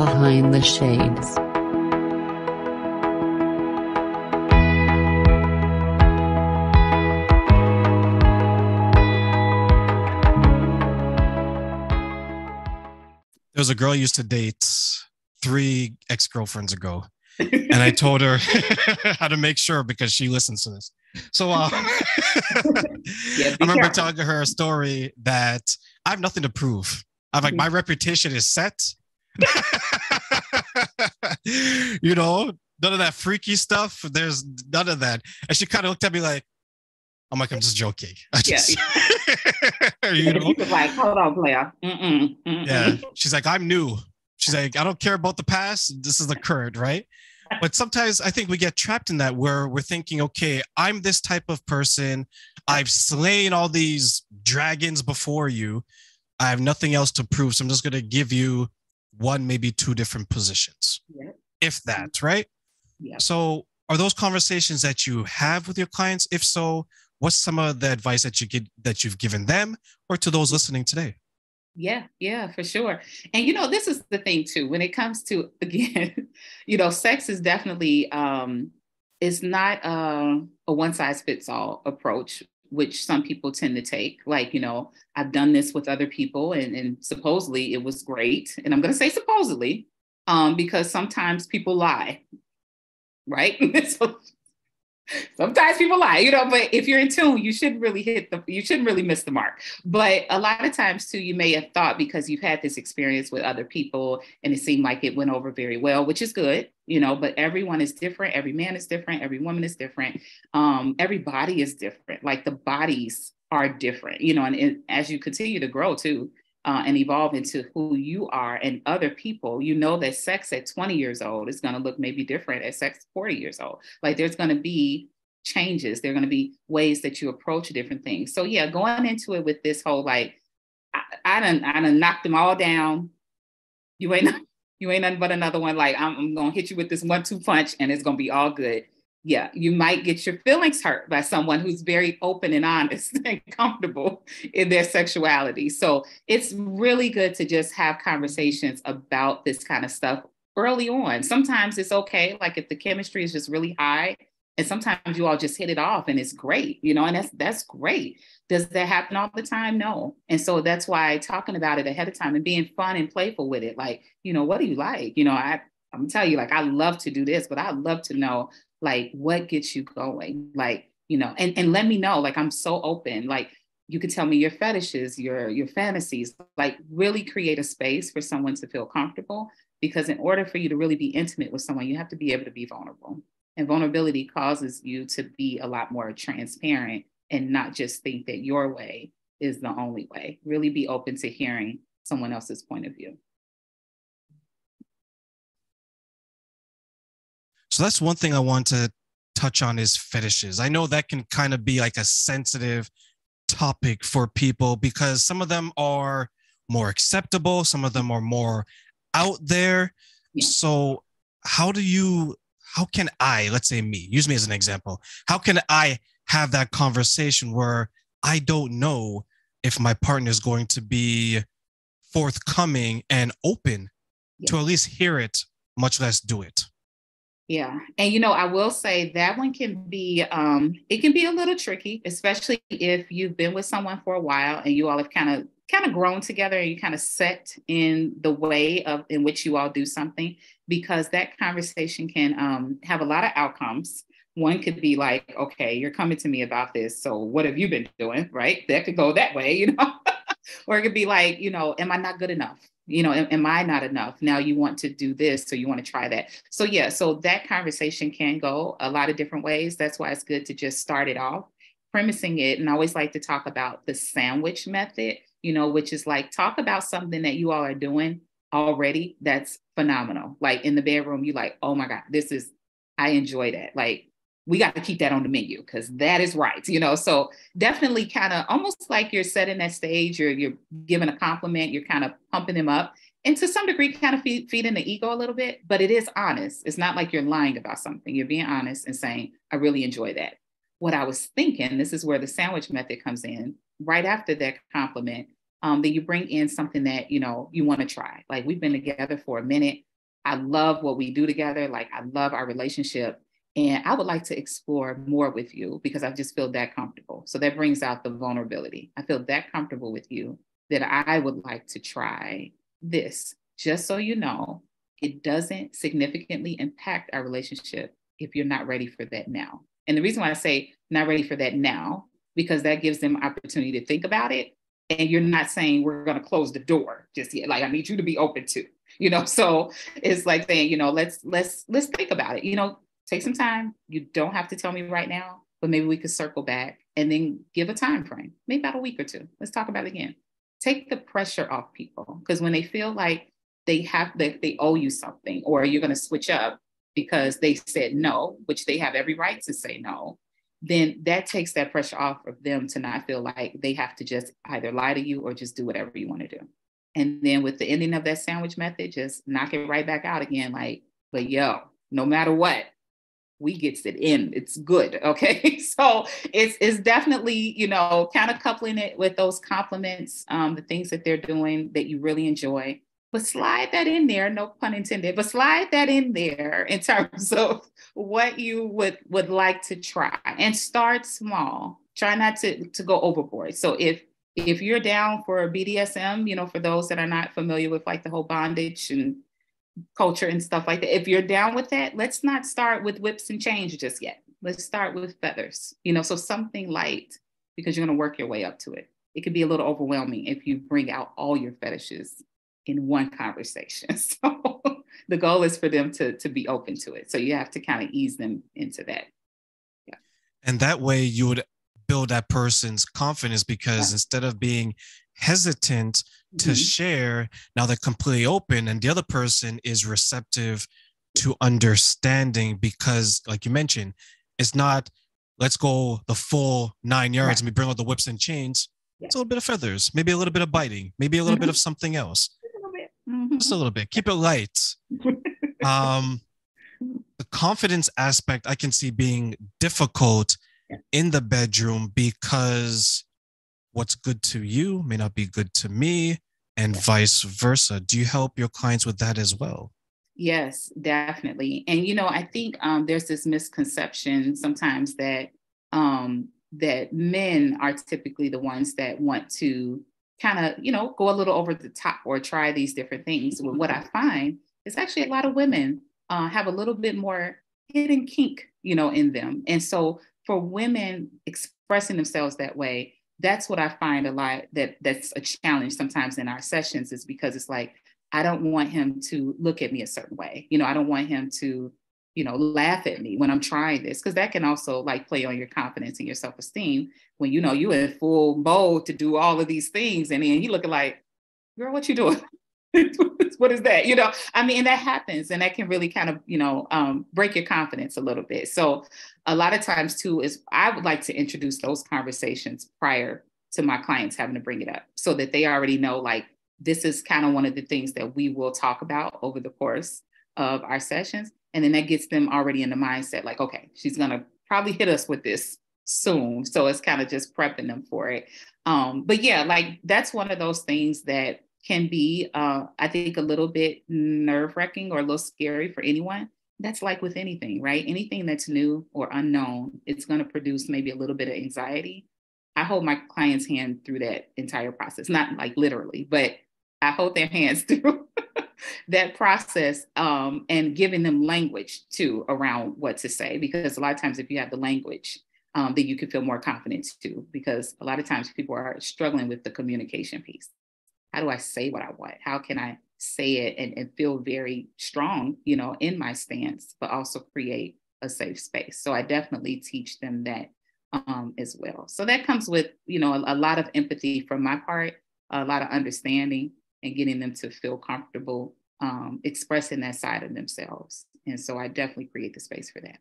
Behind the Shades. There was a girl I used to date 3 ex-girlfriends ago, and I told her how to make sure because she listens to this. So Yeah, I be remember careful. telling her a story that I have nothing to prove. I'm like, my reputation is set. You know, none of that freaky stuff. There's none of that. And she kind of looked at me like, I'm just joking. I Yeah, just, yeah. you The know, people's like, hold on, player. yeah. Mm-mm. She's like, I'm new. She's like, I don't care about the past. This is the current, right? But sometimes I think we get trapped in that where we're thinking, okay, I'm this type of person. I've slain all these dragons before you. I have nothing else to prove. So I'm just going to give you one, maybe two different positions, Yeah, if that, right? yeah. So are those conversations that you have with your clients? If so, what's some of the advice that you've given them or to those listening today? Yeah, for sure. And this is the thing too, when it comes to again, sex is definitely it's not a one size fits all approach, which some people tend to take. Like, I've done this with other people and supposedly it was great. And I'm gonna say supposedly, because sometimes people lie, right? So sometimes people lie, but if you're in tune, you shouldn't really miss the mark. But a lot of times too, you may have thought because you've had this experience with other people and it seemed like it went over very well, which is good, but everyone is different. Every man is different. Every woman is different. Every body is different. Like the bodies are different, and as you continue to grow too, and evolve into who you are and other people, that sex at 20 years old is going to look maybe different at sex 40 years old. Like there's going to be changes. There are going to be ways that you approach different things. So yeah, going into it with this whole like, I done knocked them all down. You ain't you ain't nothing but another one. Like I'm gonna hit you with this 1-2 punch, and it's gonna be all good. Yeah, you might get your feelings hurt by someone who's very open and honest and comfortable in their sexuality. So it's really good to just have conversations about this kind of stuff early on. Sometimes it's okay, like if the chemistry is just really high, and sometimes you all just hit it off and it's great, and that's great. Does that happen all the time? No. And so that's why talking about it ahead of time and being fun and playful with it, like, what do you like? I'm tell you, like, I love to do this, but I'd love to know, like, what gets you going? Like, and let me know, like, I'm so open. Like, you could tell me your fetishes, your fantasies, like really create a space for someone to feel comfortable. Because in order for you to really be intimate with someone, you have to be able to be vulnerable. And vulnerability causes you to be a lot more transparent and not just think that your way is the only way. Really be open to hearing someone else's point of view. So that's one thing I want to touch on is fetishes. I know that can kind of be like a sensitive topic for people because some of them are more acceptable, some of them are more out there. Yeah. So how can I, let's say me, use me as an example, how can I have that conversation where I don't know if my partner is going to be forthcoming and open to at least hear it, much less do it? Yeah. And, I will say that one can be, it can be a little tricky, especially if you've been with someone for a while and you all have kind of grown together and you kind of set in the way in which you all do something, because that conversation can have a lot of outcomes. One could be like, okay, you're coming to me about this. So what have you been doing? Right. That could go that way, or it could be like, am I not good enough? Am I not enough? Now you want to do this, so you want to try that. So yeah, so that conversation can go a lot of different ways. That's why it's good to just start it off, premising it. And I always like to talk about the sandwich method, which is like talk about something that you all are doing already that's phenomenal. Like in the bedroom, you like, oh my God, I enjoy that. Like we got to keep that on the menu because that is right, so definitely kind of almost like you're setting that stage, you're giving a compliment, you're kind of pumping them up, and to some degree kind of feeding the ego a little bit, but it is honest. It's not like you're lying about something. You're being honest and saying, I really enjoy that. What I was thinking, this is where the sandwich method comes in. Right after that compliment, that you bring in something that, you want to try. Like we've been together for a minute. I love what we do together. Like, I love our relationship. And I would like to explore more with you because I just feel that comfortable. So that brings out the vulnerability. I feel that comfortable with you that I would like to try this. Just so you know, it doesn't significantly impact our relationship if you're not ready for that now. And the reason why I say not ready for that now, because that gives them opportunity to think about it. And you're not saying we're going to close the door just yet. Like, I need you to be open to, so it's like saying, let's think about it, take some time. You don't have to tell me right now, but maybe we could circle back and then give a time frame, maybe about a week or two. Let's talk about it again. Take the pressure off people, because when they feel like they owe you something, or you're going to switch up because they said no, which they have every right to say no, then that takes that pressure off of them to not feel like they have to just either lie to you or just do whatever you want to do. And then with the ending of that sandwich method, just knock it right back out again. Like, but no matter what, we gets it in. It's good. Okay. So it's definitely, kind of coupling it with those compliments, the things that they're doing that you really enjoy, but slide that in there, no pun intended, but slide that in there in terms of what you would like to try, and start small. Try not to go overboard. So if you're down for BDSM, for those that are not familiar with like the whole bondage and culture and stuff like that, if you're down with that, let's not start with whips and chains just yet. Let's start with feathers, so something light, because you're going to work your way up to it. It could be a little overwhelming if you bring out all your fetishes in one conversation. So the goal is for them to be open to it. So you have to kind of ease them into that. Yeah. And that way you would build that person's confidence, because instead of being hesitant to share, now they're completely open, and the other person is receptive to understanding, because like you mentioned, it's not let's go the full 9 yards and we bring out the whips and chains. It's a little bit of feathers, maybe a little bit of biting, maybe a little bit of something else. Just a little bit. Keep it light. The confidence aspect I can see being difficult in the bedroom, because what's good to you may not be good to me, and vice versa. Do you help your clients with that as well? Yes, definitely. And, I think there's this misconception sometimes that that men are typically the ones that want to kind of, go a little over the top or try these different things. Well, what I find is actually a lot of women have a little bit more hidden kink, in them. And so for women expressing themselves that way, that's what I find a lot that's a challenge sometimes in our sessions, is because it's like, I don't want him to look at me a certain way. I don't want him to, laugh at me when I'm trying this, because that can also like play on your confidence and your self-esteem when, you in full mode to do all of these things. And then he looking like, girl, what you doing? What is that? And that happens, and that can really kind of, break your confidence a little bit. So a lot of times too, is I would like to introduce those conversations prior to my clients having to bring it up, so that they already know, like, this is kind of one of the things that we will talk about over the course of our sessions. And then that gets them already in the mindset, like, okay, she's going to probably hit us with this soon. So it's kind of just prepping them for it. But yeah, like, that's one of those things that can be, I think, a little bit nerve-wracking or a little scary for anyone. That's like with anything, right? Anything that's new or unknown, it's going to produce maybe a little bit of anxiety. I hold my clients' hand through that entire process, not like literally, but I hold their hands through that process, and giving them language too around what to say, because a lot of times if you have the language, then you can feel more confident too, because a lot of times people are struggling with the communication piece. How do I say what I want? How can I say it and feel very strong, in my stance, but also create a safe space? So I definitely teach them that as well. So that comes with, a lot of empathy from my part, a lot of understanding, and getting them to feel comfortable expressing that side of themselves. And so I definitely create the space for that.